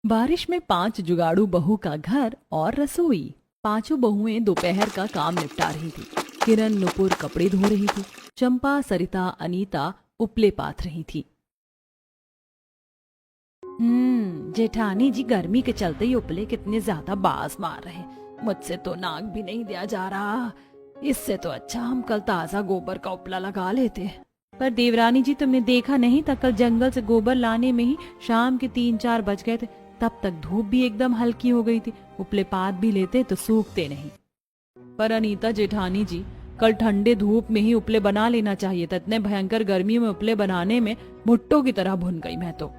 बारिश में 5 जुगाड़ू बहू का घर और रसोई। पांचों बहुएं दोपहर का काम निपटा रही थी। किरण नुपुर कपड़े धो रही थी। चंपा, सरिता, अनीता उपले पाथ रही थी। जेठानी जी, गर्मी के चलते ही उपले कितने ज्यादा बास मार रहे। मुझसे तो नाक भी नहीं दिया जा रहा। इससे तो अच्छा हम कल ताजा गोबर का उपला लगा लेते। पर देवरानी जी, तुमने देखा नहीं था, कल जंगल से गोबर लाने में ही शाम के 3-4 बज गए थे। तब तक धूप भी एकदम हल्की हो गई थी। उपले पात भी लेते तो सूखते नहीं। पर अनीता जेठानी जी, कल ठंडे धूप में ही उपले बना लेना चाहिए था। इतने भयंकर गर्मी में उपले बनाने में भुट्टो की तरह भुन गई मैं तो।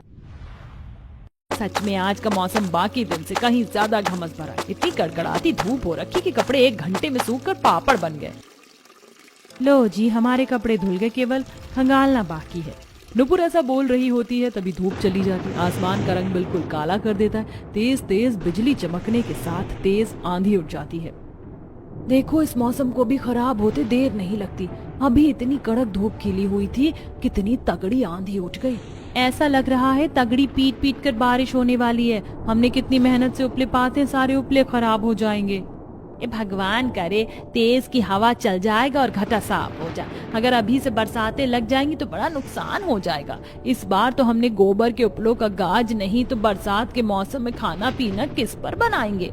सच में आज का मौसम बाकी दिन से कहीं ज्यादा घमस भरा। इतनी कड़कड़ाती धूप हो रखी कि कपड़े 1 घंटे में सूख कर पापड़ बन गए। लो जी, हमारे कपड़े धुल गए, केवल खंगालना बाकी है। नुपुर ऐसा बोल रही होती है, तभी धूप चली जाती। आसमान का रंग बिल्कुल काला कर देता है। तेज तेज बिजली चमकने के साथ तेज आंधी उठ जाती है। देखो, इस मौसम को भी खराब होते देर नहीं लगती। अभी इतनी कड़क धूप खिली हुई थी, कितनी तगड़ी आंधी उठ गई। ऐसा लग रहा है तगड़ी पीट पीट कर बारिश होने वाली है। हमने कितनी मेहनत से उपले पाते, सारे उपले खराब हो जाएंगे। भगवान करे तेज की हवा चल जाएगा और घटा साफ हो जाए। अगर अभी से बरसातें लग जाएंगी तो बड़ा नुकसान हो जाएगा। इस बार तो हमने गोबर के उपलों का गाज नहीं तो बरसात के मौसम में खाना पीना किस पर बनाएंगे।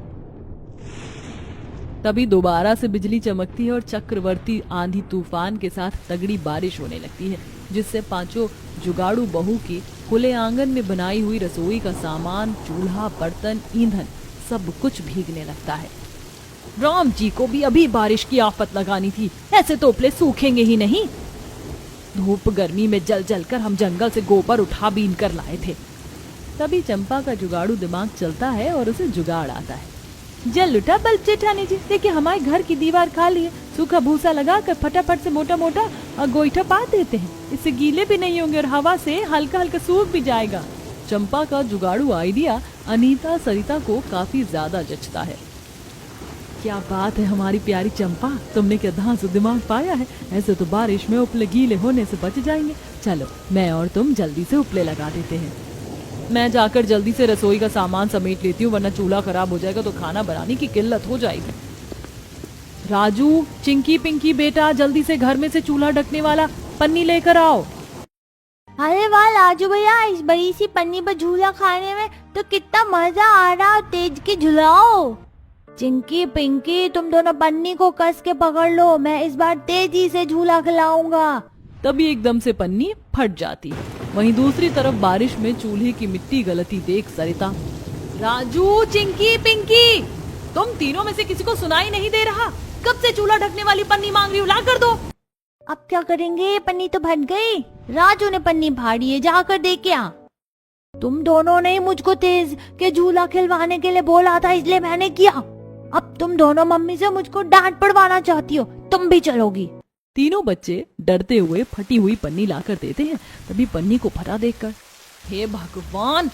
तभी दोबारा से बिजली चमकती है और चक्रवर्ती आंधी तूफान के साथ तगड़ी बारिश होने लगती है, जिससे पांचों जुगाड़ू बहू की खुले आंगन में बनाई हुई रसोई का सामान, चूल्हा, बर्तन, ईंधन सब कुछ भीगने लगता है। राम जी को भी अभी बारिश की आफत लगानी थी, ऐसे तो उपले सूखेंगे ही नहीं। धूप गर्मी में जल जल कर हम जंगल से गोबर उठा बीन कर लाए थे। तभी चंपा का जुगाड़ू दिमाग चलता है और उसे जुगाड़ आता है। जल उठा बल्ब जेठानी जी, देखिए हमारे घर की दीवार खाली है। सूखा भूसा लगाकर फटाफट से मोटा मोटा गोईठा पा देते हैं। इससे गीले भी नहीं होंगे और हवा से हल्का हल्का सूख भी जाएगा। चंपा का जुगाड़ू आइडिया अनीता, सरिता को काफी ज्यादा जचता है। क्या बात है हमारी प्यारी चंपा, तुमने क्या धांसू दिमाग पाया है। ऐसे तो बारिश में उपले गीले होने से बच जाएंगे। चलो, मैं और तुम जल्दी से उपले लगा देते हैं। मैं जाकर जल्दी से रसोई का सामान समेट लेती हूँ, वरना चूल्हा खराब हो जाएगा तो खाना बनाने की किल्लत हो जाएगी। राजू, चिंकी, पिंकी बेटा, जल्दी से घर में से चूल्हा ढकने वाला पन्नी लेकर आओ। अरे वाह राजू भैया, इस बड़ी सी पन्नी पर झूला खाने में तो कितना मजा आ रहा। तेज के झुलाओ। चिंकी, पिंकी, तुम दोनों पन्नी को कस के पकड़ लो। मैं इस बार तेजी से झूला खिलाऊंगा। तभी एकदम से पन्नी फट जाती है। वहीं दूसरी तरफ बारिश में चूल्हे की मिट्टी गलती देख सरिता, राजू, चिंकी, पिंकी, तुम तीनों में से किसी को सुनाई नहीं दे रहा? कब से चूल्हा ढकने वाली पन्नी मांग रही हो, ला कर दो। अब क्या करेंगे, पन्नी तो फट गई। राजू ने पन्नी फाड़ी है, जाकर देख के आ। तुम दोनों ने मुझको तेज के झूला खिलवाने के लिए बोला था, इसलिए मैंने किया। अब तुम दोनों मम्मी से मुझको डांट पड़वाना चाहती हो, तुम भी चलोगी। तीनों बच्चे डरते हुए फटी हुई पन्नी लाकर देते हैं। तभी पन्नी को फटा देखकर, हे भगवान,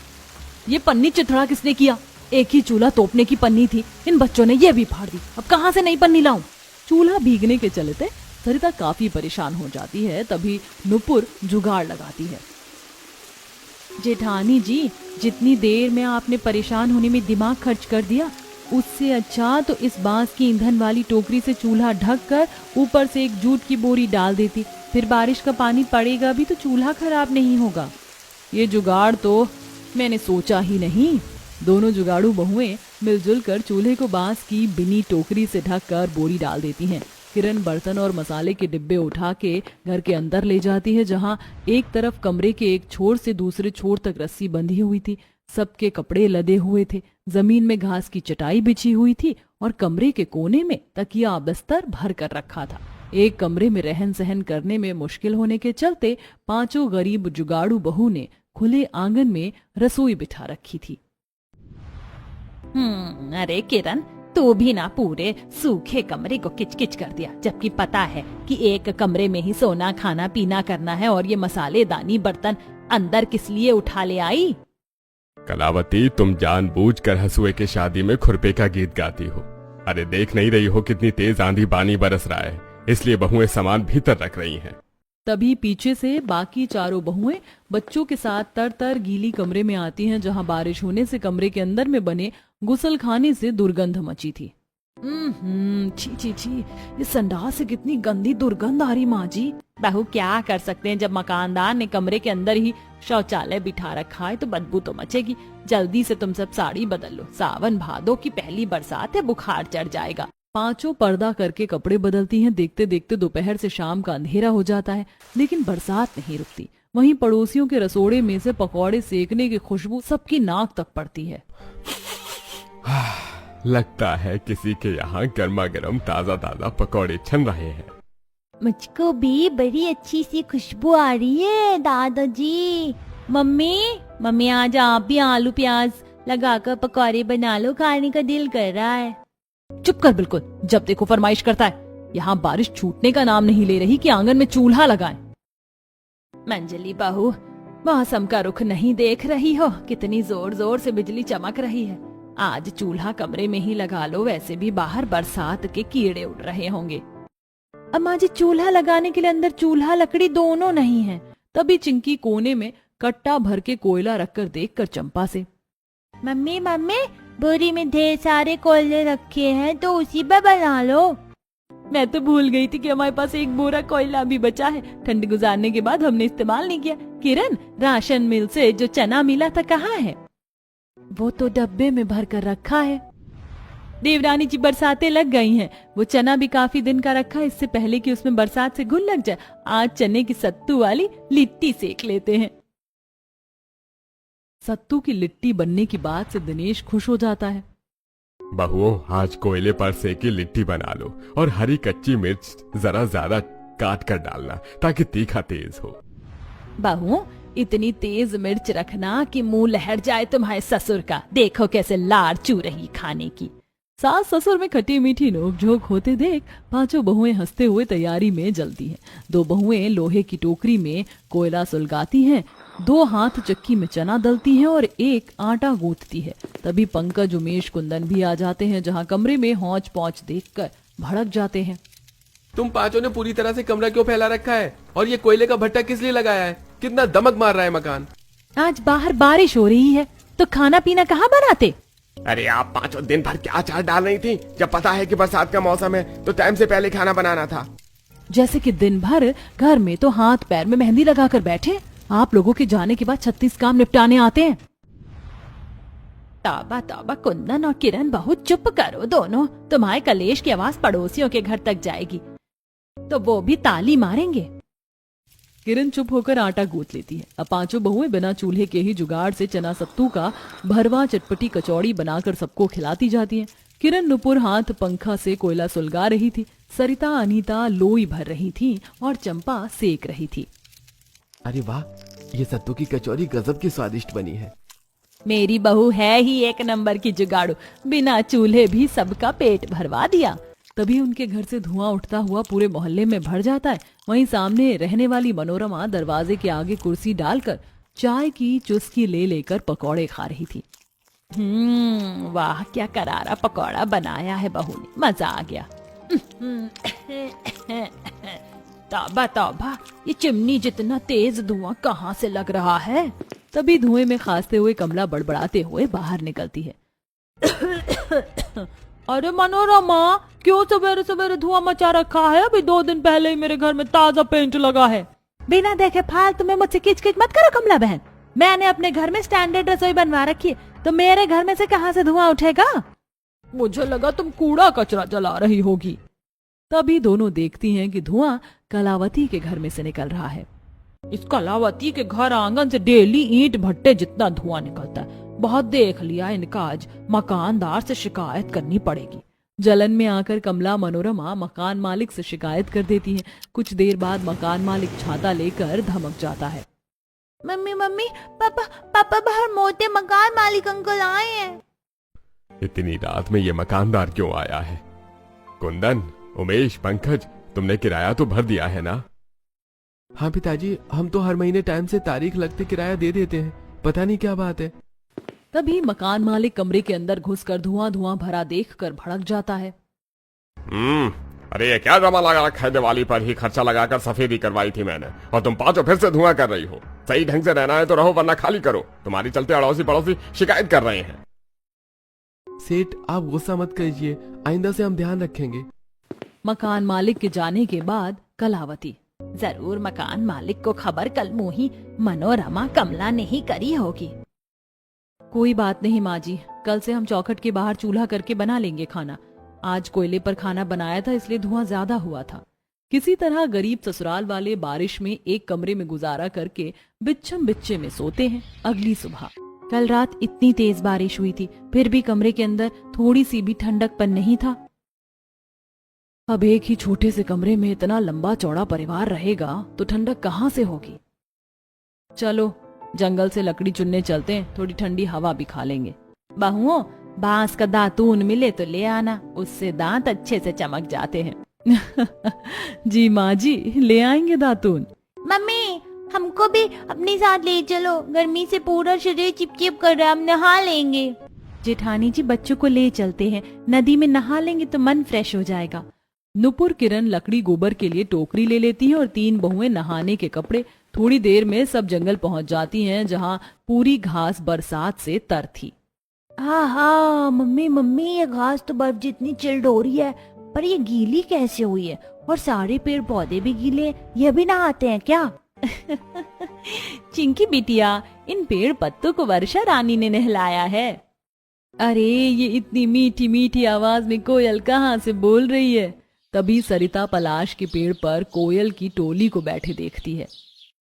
ये पन्नी चिथड़ा किसने किया? एक ही चूल्हा तोपने की पन्नी थी, इन बच्चों ने ये भी फाड़ दी। अब कहाँ से नई पन्नी लाऊं? चूल्हा भीगने के चलते सरिता काफी परेशान हो जाती है। तभी नुपुर जुगाड़ लगाती है। जेठानी जी, जितनी देर में आपने परेशान होने में दिमाग खर्च कर दिया, उससे अच्छा तो इस बांस की ईंधन वाली टोकरी से चूल्हा ढक कर ऊपर से एक जूट की बोरी डाल देती। फिर बारिश का पानी पड़ेगा भी तो चूल्हा खराब नहीं होगा। ये जुगाड़ तो मैंने सोचा ही नहीं। दोनों जुगाड़ू बहुएं मिलजुल कर चूल्हे को बांस की बिनी टोकरी से ढक कर बोरी डाल देती हैं। किरण बर्तन और मसाले के डिब्बे उठा के घर के अंदर ले जाती है, जहाँ एक तरफ कमरे के एक छोर से दूसरे छोर तक रस्सी बंधी हुई थी। सबके कपड़े लदे हुए थे। जमीन में घास की चटाई बिछी हुई थी और कमरे के कोने में तकिया बिस्तर भर कर रखा था। एक कमरे में रहन सहन करने में मुश्किल होने के चलते पांचों गरीब जुगाड़ू बहू ने खुले आंगन में रसोई बिठा रखी थी। अरे किरण, तू भी ना पूरे सूखे कमरे को किचकिच कर दिया, जबकि पता है कि एक कमरे में ही सोना, खाना, पीना करना है। और ये मसालेदानी बर्तन अंदर किस लिए उठा ले आई? कलावती, तुम जानबूझकर हंसुए की शादी में खुरपे का गीत गाती हो। अरे देख नहीं रही हो कितनी तेज आंधी पानी बरस रहा है, इसलिए बहुएं सामान भीतर रख रही हैं। तभी पीछे से बाकी चारों बहुएं बच्चों के साथ तर तर गीली कमरे में आती हैं, जहां बारिश होने से कमरे के अंदर में बने गुसलखाने से दुर्गंध मची थी। छी छी छी, इस संडास से कितनी गंदी दुर्गंध आ रही माँ जी। बहू क्या कर सकते हैं, जब मकानदार ने कमरे के अंदर ही शौचालय बिठा रखा है तो बदबू तो मचेगी। जल्दी से तुम सब साड़ी बदल लो, सावन भादो की पहली बरसात है, बुखार चढ़ जाएगा। पांचों पर्दा करके कपड़े बदलती हैं। देखते देखते दोपहर से शाम का अंधेरा हो जाता है, लेकिन बरसात नहीं रुकती। वहीं पड़ोसियों के रसोड़े में से पकौड़े सेकने की खुशबू सबकी नाक तक पड़ती है। लगता है किसी के यहाँ गर्मा गर्म ताजा ताजा पकौड़े छन रहे हैं। मुझको भी बड़ी अच्छी सी खुशबू आ रही है दादाजी। मम्मी आज आप भी आलू प्याज लगाकर पकौड़े बना लो, खाने का दिल कर रहा है। चुप कर बिल्कुल, जब देखो फरमाइश करता है। यहाँ बारिश छूटने का नाम नहीं ले रही कि आंगन में चूल्हा लगाएं। मंजली बहू, मौसम का रुख नहीं देख रही हो, कितनी जोर जोर से बिजली चमक रही है। आज चूल्हा कमरे में ही लगा लो, वैसे भी बाहर बरसात के कीड़े उड़ रहे होंगे। अम्मा जी, चूल्हा लगाने के लिए अंदर चूल्हा लकड़ी दोनों नहीं है। तभी चिंकी कोने में कट्टा भर के कोयला रखकर देखकर चंपा से, मम्मी बोरी में ढेर सारे कोयले रखे हैं तो उसी पर बना लो। मैं तो भूल गई थी कि हमारे पास एक बोरा कोयला भी बचा है। ठंड गुजारने के बाद हमने इस्तेमाल नहीं किया। किरण, राशन मिल से जो चना मिला था कहाँ है? वो तो डब्बे में भर कर रखा है। देवरानी जी, बरसातें लग गई हैं, वो चना भी काफी दिन का रखा है, इससे पहले कि उसमें बरसात से घुल लग जाए। आज चने की सत्तू वाली लिट्टी सेक लेते हैं। सत्तू की लिट्टी बनने की बात से दिनेश खुश हो जाता है। बहुओं, आज कोयले पर सेकी लिट्टी बना लो और हरी कच्ची मिर्च जरा ज्यादा काट कर डालना ताकि तीखा तेज हो। बहू, इतनी तेज मिर्च रखना कि मुंह लहर जाए तुम्हारे ससुर का। देखो कैसे लार चू रही खाने की। सास ससुर में खटी मीठी नोकझोंक होते देख पांचों बहुएं हंसते हुए तैयारी में जलती हैं। दो बहुएं लोहे की टोकरी में कोयला सुलगाती हैं, दो हाथ चक्की में चना दलती हैं और एक आटा गूंथती है। तभी पंकज, उमेश, कुंदन भी आ जाते हैं, जहां कमरे में हौच पौच देखकर भड़क जाते हैं। तुम पांचों ने पूरी तरह से कमरा क्यों फैला रखा है? और ये कोयले का भट्टा किस लिए लगाया है? कितना दमक मार रहा है मकान। आज बाहर बारिश हो रही है तो खाना पीना कहाँ बनाते? अरे आप पांचों दिन भर क्या अचार डाल रही थी? जब पता है कि बरसात का मौसम है तो टाइम से पहले खाना बनाना था। जैसे कि दिन भर घर में तो हाथ पैर में मेहंदी लगाकर बैठे। आप लोगों के जाने के बाद 36 काम निपटाने आते हैं। तौबा तौबा, कुंदन और किरण, बहुत चुप करो दोनों। तुम्हारे कलेश की आवाज पड़ोसियों के घर तक जाएगी तो वो भी ताली मारेंगे। किरण चुप होकर आटा गूंथ लेती है। अब पांचों बहुएं बिना चूल्हे के ही जुगाड़ से चना सत्तू का भरवा चटपटी कचौड़ी बनाकर सबको खिलाती जाती हैं। किरण नुपुर हाथ पंखा से कोयला सुलगा रही थी, सरिता अनीता लोई भर रही थी और चंपा सेक रही थी। अरे वाह, ये सत्तू की कचौरी गजब की स्वादिष्ट बनी है। मेरी बहू है ही एक नंबर की जुगाड़ू, बिना चूल्हे भी सबका पेट भरवा दिया। तभी उनके घर से धुआं उठता हुआ पूरे मोहल्ले में भर जाता है। वहीं सामने रहने वाली मनोरमा दरवाजे के आगे कुर्सी डालकर चाय की चुस्की ले लेकर पकौड़े खा रही थी। वाह, क्या करारा पकौड़ा बनाया है बहू ने, मजा आ गया। तौबा तौबा, ये चिमनी जितना तेज धुआं कहाँ से लग रहा है? तभी धुएं में खांसते हुए कमला बड़बड़ाते हुए बाहर निकलती है। अरे मनोरमा, क्यों सवेरे सवेरे धुआं मचा रखा है? अभी 2 दिन पहले ही मेरे घर में ताजा पेंट लगा है। बिना देखे फालतू में मुझसे किच-किच मत करो कमला बहन। मैंने अपने घर में स्टैंडर्ड रसोई बनवा रखी है, तो मेरे घर में से कहां से धुआं उठेगा? मुझे लगा तुम कूड़ा कचरा जला रही होगी। तभी दोनों देखती हैं कि धुआं कलावती के घर में से निकल रहा है। इस कलावती के घर आंगन से डेली ईंट भट्टे जितना धुआं निकलता है। बहुत देख लिया इनका, आज मकानदार से शिकायत करनी पड़ेगी। जलन में आकर कमला मनोरमा मकान मालिक से शिकायत कर देती है। कुछ देर बाद मकान मालिक छाता लेकर धमक जाता है। मम्मी, पापा बाहर मोटे मकान मालिक अंकल आए हैं। इतनी रात में ये मकानदार क्यों आया है? कुंदन, उमेश, पंकज, तुमने किराया तो भर दिया है ना? हाँ पिताजी, हम तो हर महीने टाइम से तारीख लगते किराया दे देते हैं। पता नहीं क्या बात है। तभी मकान मालिक कमरे के अंदर घुसकर धुआं धुआं भरा देखकर भड़क जाता है। अरे ये क्या ड्रामा लगा रखा है, दिवाली पर ही खर्चा लगाकर सफेदी करवाई थी मैंने और तुम पांचों फिर से धुआं कर रही हो। सही ढंग से रहना है तो रहो वरना खाली करो। तुम्हारी चलते अड़ोसी पड़ोसी शिकायत कर रहे हैं। सेठ आप गुस्सा मत कीजिए, आइंदा से हम ध्यान रखेंगे। मकान मालिक के जाने के बाद कलावती, जरूर मकान मालिक को खबर कल मुही मनोरमा कमला ने ही करी होगी। कोई बात नहीं माँ जी, कल से हम चौखट के बाहर चूल्हा करके बना लेंगे खाना। आज कोयले पर खाना बनाया था इसलिए धुआं ज्यादा हुआ था। किसी तरह गरीब ससुराल वाले बारिश में एक कमरे में गुजारा करके बिच्छम बिच्चे में सोते हैं। अगली सुबह, कल रात इतनी तेज बारिश हुई थी फिर भी कमरे के अंदर थोड़ी सी भी ठंडकपन नहीं था। अब एक ही छोटे से कमरे में इतना लंबा चौड़ा परिवार रहेगा तो ठंडक कहाँ से होगी। चलो जंगल से लकड़ी चुनने चलते हैं, थोड़ी ठंडी हवा भी खा लेंगे। बहुओं, बांस का दातून मिले तो ले आना, उससे दांत अच्छे से चमक जाते हैं। जी माँ जी, ले आएंगे दातून। मम्मी, हमको भी अपने साथ ले चलो, गर्मी से पूरा शरीर चिपचिप कर रहा है, हम नहा लेंगे। जेठानी जी, बच्चों को ले चलते हैं, नदी में नहा लेंगे तो मन फ्रेश हो जाएगा। नुपुर किरण लकड़ी गोबर के लिए टोकरी ले लेती है और तीन बहुएं नहाने के कपड़े। थोड़ी देर में सब जंगल पहुंच जाती हैं जहां पूरी घास बरसात से तर थी। हाँ मम्मी मम्मी, ये घास तो बर्फ जितनी चिल्ड हो रही है, पर ये गीली कैसे हुई है? और सारे पेड़ पौधे भी गीले, ये भी नहाते हैं क्या? चिंकी बिटिया, इन पेड़ पत्तों को वर्षा रानी ने नहलाया है। अरे ये इतनी मीठी मीठी आवाज में कोयल कहाँ से बोल रही है? तभी सरिता पलाश के पेड़ पर कोयल की टोली को बैठे देखती है।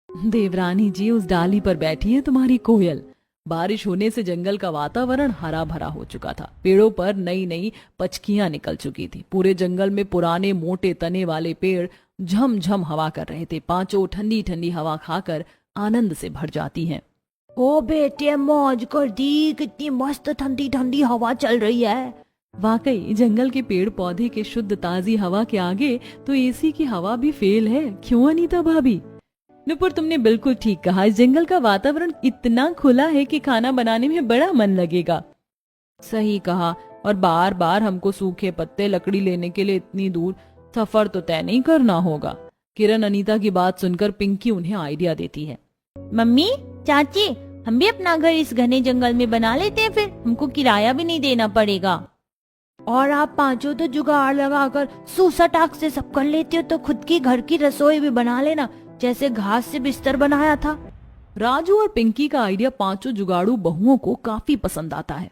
देवरानी जी, उस डाली पर बैठी है तुम्हारी कोयल। बारिश होने से जंगल का वातावरण हरा भरा हो चुका था। पेड़ों पर नई नई पचकियां निकल चुकी थी। पूरे जंगल में पुराने मोटे तने वाले पेड़ झमझम हवा कर रहे थे। पांचों ठंडी ठंडी हवा खाकर आनंद से भर जाती हैं। ओ बेटे, मौज कर दी, कितनी मस्त ठंडी ठंडी हवा चल रही है। वाकई जंगल के पेड़ पौधे के शुद्ध ताजी हवा के आगे तो एसी की हवा भी फेल है, क्यों अनीता भाभी? नुपुर, तुमने बिल्कुल ठीक कहा। इस जंगल का वातावरण इतना खुला है कि खाना बनाने में बड़ा मन लगेगा। सही कहा। और बार बार हमको सूखे पत्ते लकड़ी लेने के लिए इतनी दूर सफर तो तय नहीं करना होगा। किरण अनीता की बात सुनकर पिंकी उन्हें आइडिया देती है। मम्मी, चाची, हम भी अपना घर इस घने जंगल में बना लेते हैं, फिर हमको किराया भी नहीं देना पड़ेगा। और आप पांचों तो जुगाड़ लगाकर सूसा टाक से सब कर लेते हो, तो खुद की घर की रसोई भी बना लेना, जैसे घास से बिस्तर बनाया था। राजू और पिंकी का आइडिया पांचों जुगाड़ू बहुओं को काफी पसंद आता है।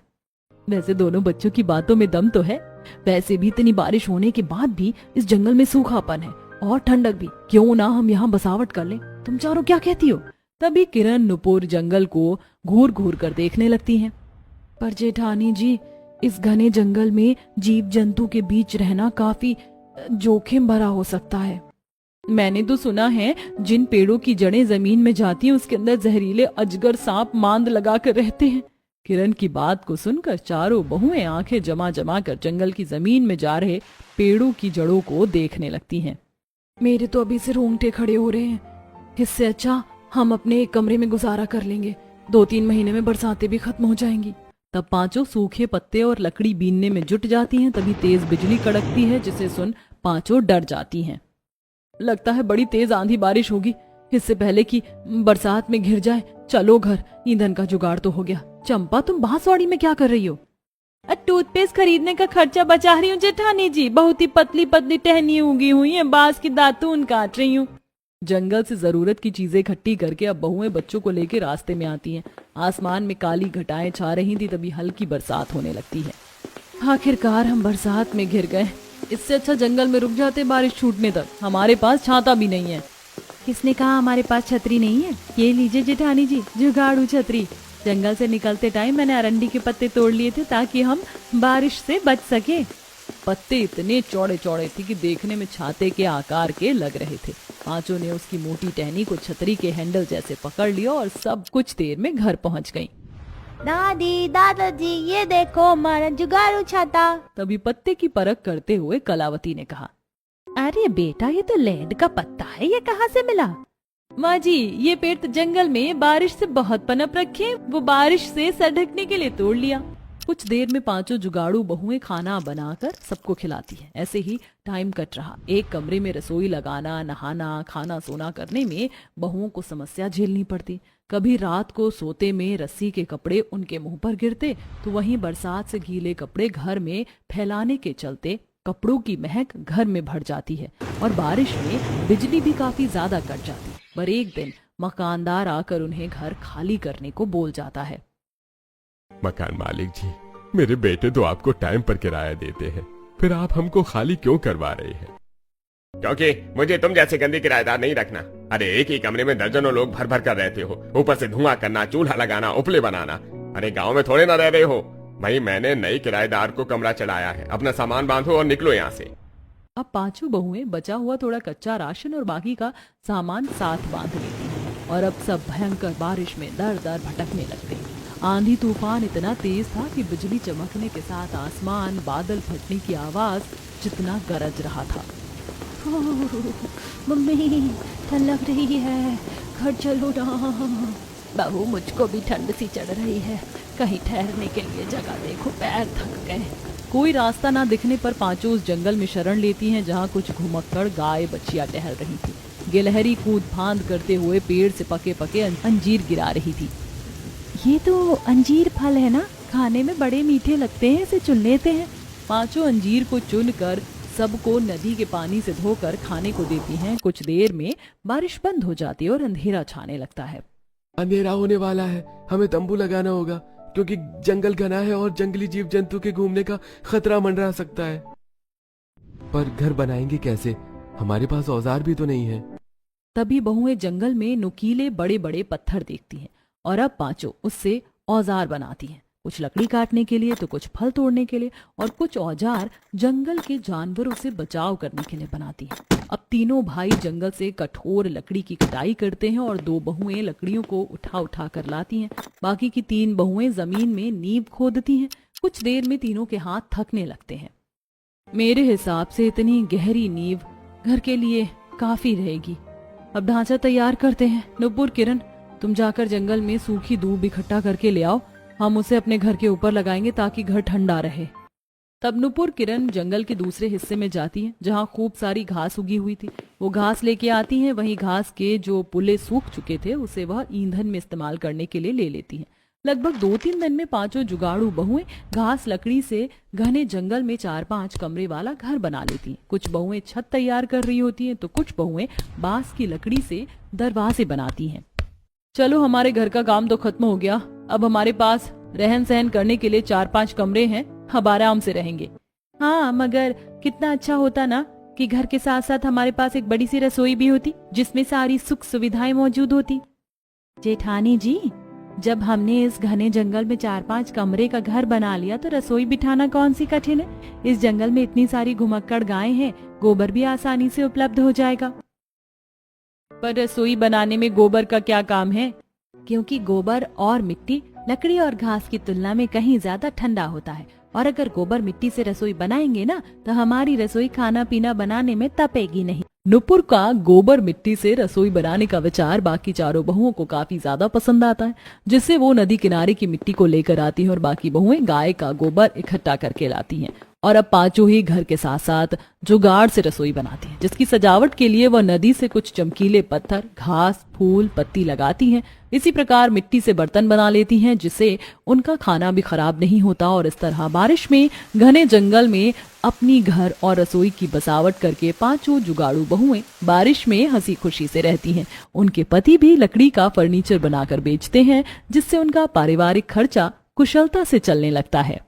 वैसे दोनों बच्चों की बातों में दम तो है। वैसे भी इतनी बारिश होने के बाद भी इस जंगल में सूखापन है और ठंडक भी, क्यों ना हम यहाँ बसावट कर लें? तुम चारों क्या कहती हो? तभी किरण नुपुर जंगल को घूर घूर कर देखने लगती हैं। पर जेठानी जी, इस घने जंगल में जीव जंतु के बीच रहना काफी जोखिम भरा हो सकता है। मैंने तो सुना है जिन पेड़ों की जड़ें जमीन में जाती हैं उसके अंदर जहरीले अजगर सांप मांद लगा कर रहते हैं। किरण की बात को सुनकर चारों बहुएं आंखें जमा जमा कर जंगल की जमीन में जा रहे पेड़ों की जड़ों को देखने लगती हैं। मेरे तो अभी से रोंगटे खड़े हो रहे हैं। इससे अच्छा हम अपने एक कमरे में गुजारा कर लेंगे, 2-3 महीने में बरसातें भी खत्म हो जाएंगी। तब पांचों सूखे पत्ते और लकड़ी बीनने में जुट जाती हैं। तभी तेज बिजली कड़कती है जिसे सुन पांचों डर जाती हैं। लगता है बड़ी तेज आंधी बारिश होगी। इससे पहले कि बरसात में घिर जाए, चलो घर, ईंधन का जुगाड़ तो हो गया। चंपा, तुम बांसवाड़ी में क्या कर रही हो? टूथपेस्ट खरीदने का खर्चा बचा रही हूँ जेठानी जी। बहुत ही पतली पतली टहनी उगी हुई है, बांस की दातून काट रही हूँ। जंगल से जरूरत की चीजें इकट्ठी करके अब बहुएं बच्चों को लेकर रास्ते में आती हैं। आसमान में काली घटाएं छा रही थी। तभी हल्की बरसात होने लगती है। आखिरकार हम बरसात में घिर गए। इससे अच्छा जंगल में रुक जाते बारिश छूटने तक। हमारे पास छाता भी नहीं है। किसने कहा हमारे पास छतरी नहीं है? ये लीजिए जेठानी जी, जुगाड़ू छतरी। जंगल से निकलते टाइम मैंने अरंडी के पत्ते तोड़ लिए थे ताकि हम बारिश से बच सके। पत्ते इतने चौड़े चौड़े थे कि देखने में छाते के आकार के लग रहे थे। पांचों ने उसकी मोटी टहनी को छतरी के हैंडल जैसे पकड़ लिया और सब कुछ देर में घर पहुंच गईं। दादी, दादाजी, ये देखो हमारा जुगाड़ू छाता। तभी पत्ते की परख करते हुए कलावती ने कहा, अरे बेटा, ये तो लेड का पत्ता है, ये कहाँ से मिला? माँ जी, ये पेड़ तो जंगल में बारिश से बहुत पनप रखे, वो बारिश से सर ढकने के लिए तोड़ लिया। कुछ देर में पांचों जुगाड़ू बहुएं खाना बनाकर सबको खिलाती हैं। ऐसे ही टाइम कट रहा। एक कमरे में रसोई लगाना, नहाना, खाना सोना करने में बहुओं को समस्या झेलनी पड़ती। कभी रात को सोते में रस्सी के कपड़े उनके मुंह पर गिरते, तो वहीं बरसात से गीले कपड़े घर में फैलाने के चलते कपड़ों की महक घर में भर जाती है और बारिश में बिजली भी काफी ज्यादा कट जाती। पर एक दिन मकानदार आकर उन्हें घर खाली करने को बोल जाता है। मकान मालिक जी, मेरे बेटे तो आपको टाइम पर किराया देते हैं, फिर आप हमको खाली क्यों करवा रहे हैं? क्योंकि मुझे तुम जैसे गंदे किराएदार नहीं रखना। अरे एक ही कमरे में दर्जनों लोग भर भर कर रहते हो, ऊपर से धुआं करना, चूल्हा लगाना, उपले बनाना। अरे गांव में थोड़े ना रह रहे हो भाई। मैंने नई किराएदार को कमरा चढ़ाया है, अपना सामान बांधो और निकलो यहाँ से। अब पांचों बहुएं बचा हुआ थोड़ा कच्चा राशन और बाकी का सामान साथ बांध लेती हैं और अब सब भयंकर बारिश में दर दर भटकने लगते हैं। आंधी तूफान इतना तेज था कि बिजली चमकने के साथ आसमान बादल फटने की आवाज जितना गरज रहा था। मम्मी ठंड लग रही है, घर चलो ना। बहू, मुझको भी ठंड सी चढ़ रही है, कहीं ठहरने के लिए जगह देखो, पैर थक गए। कोई रास्ता ना दिखने पर पांचों उस जंगल में शरण लेती हैं जहाँ कुछ घुमक्कड़ गाय बच्चियां टहल रही थी। गिलहरी कूद फांद करते हुए पेड़ से पके पके अंजीर गिरा रही थी। ये तो अंजीर फल है ना, खाने में बड़े मीठे लगते हैं, इसे चुन लेते हैं। पांचों अंजीर को चुनकर सबको नदी के पानी से धोकर खाने को देती हैं। कुछ देर में बारिश बंद हो जाती है और अंधेरा छाने लगता है। अंधेरा होने वाला है, हमें तंबू लगाना होगा क्योंकि जंगल घना है और जंगली जीव जंतु के घूमने का खतरा मंडरा सकता है। पर घर बनाएंगे कैसे? हमारे पास औजार भी तो नहीं है। तभी बहुएं जंगल में नुकीले बड़े बड़े पत्थर देखती हैं और अब पांचों उससे औजार बनाती हैं। कुछ लकड़ी काटने के लिए तो कुछ फल तोड़ने के लिए और कुछ औजार जंगल के जानवरों से बचाव करने के लिए बनाती हैं। अब तीनों भाई जंगल से कठोर लकड़ी की कटाई करते हैं और दो बहुएं लकड़ियों को उठा उठा कर लाती हैं। बाकी की तीन बहुएं जमीन में नींव खोदती हैं। कुछ देर में तीनों के हाथ थकने लगते हैं। मेरे हिसाब से इतनी गहरी नींव घर के लिए काफी रहेगी। अब ढांचा तैयार करते हैं। नुपुर, किरण, तुम जाकर जंगल में सूखी दूब इकट्ठा करके ले आओ, हम उसे अपने घर के ऊपर लगाएंगे ताकि घर ठंडा रहे। तब नुपुर किरण जंगल के दूसरे हिस्से में जाती हैं जहां खूब सारी घास उगी हुई थी। वो घास लेके आती हैं। वहीं घास के जो पुल्ले सूख चुके थे उसे वह ईंधन में इस्तेमाल करने के लिए ले लेती हैं। लगभग 2-3 दिन में पांचों जुगाड़ू बहुएं घास लकड़ी से घने जंगल में 4-5 कमरे वाला घर बना लेती हैं। कुछ बहुएं छत तैयार कर रही होती हैं तो कुछ बहुएं बांस की लकड़ी से दरवाजे बनाती हैं। चलो, हमारे घर का काम तो खत्म हो गया। अब हमारे पास रहन सहन करने के लिए 4-5 कमरे हैं, अब आराम से रहेंगे। हाँ, मगर कितना अच्छा होता ना कि घर के साथ साथ हमारे पास एक बड़ी सी रसोई भी होती जिसमें सारी सुख सुविधाएं मौजूद होती। जेठानी जी, जब हमने इस घने जंगल में 4-5 कमरे का घर बना लिया तो रसोई बिठाना कौन सी कठिन है। इस जंगल में इतनी सारी घुमक्कड़ गायें हैं, गोबर भी आसानी से उपलब्ध हो जाएगा। पर रसोई बनाने में गोबर का क्या काम है? क्योंकि गोबर और मिट्टी लकड़ी और घास की तुलना में कहीं ज्यादा ठंडा होता है और अगर गोबर मिट्टी से रसोई बनाएंगे ना तो हमारी रसोई खाना पीना बनाने में तपेगी नहीं। नुपुर का गोबर मिट्टी से रसोई बनाने का विचार बाकी चारों बहुओं को काफी ज्यादा पसंद आता है, जिससे वो नदी किनारे की मिट्टी को लेकर आती हैं और बाकी बहुएं गाय का गोबर इकट्ठा करके लाती हैं। और अब पांचों ही घर के साथ साथ जुगाड़ से रसोई बनाती हैं, जिसकी सजावट के लिए वह नदी से कुछ चमकीले पत्थर, घास, फूल, पत्ती लगाती हैं। इसी प्रकार मिट्टी से बर्तन बना लेती हैं जिससे उनका खाना भी खराब नहीं होता और इस तरह बारिश में घने जंगल में अपनी घर और रसोई की बसावट करके पांचों जुगाड़ू बहुएं बारिश में हंसी खुशी से रहती हैं। उनके पति भी लकड़ी का फर्नीचर बनाकर बेचते हैं जिससे उनका पारिवारिक खर्चा कुशलता से चलने लगता है।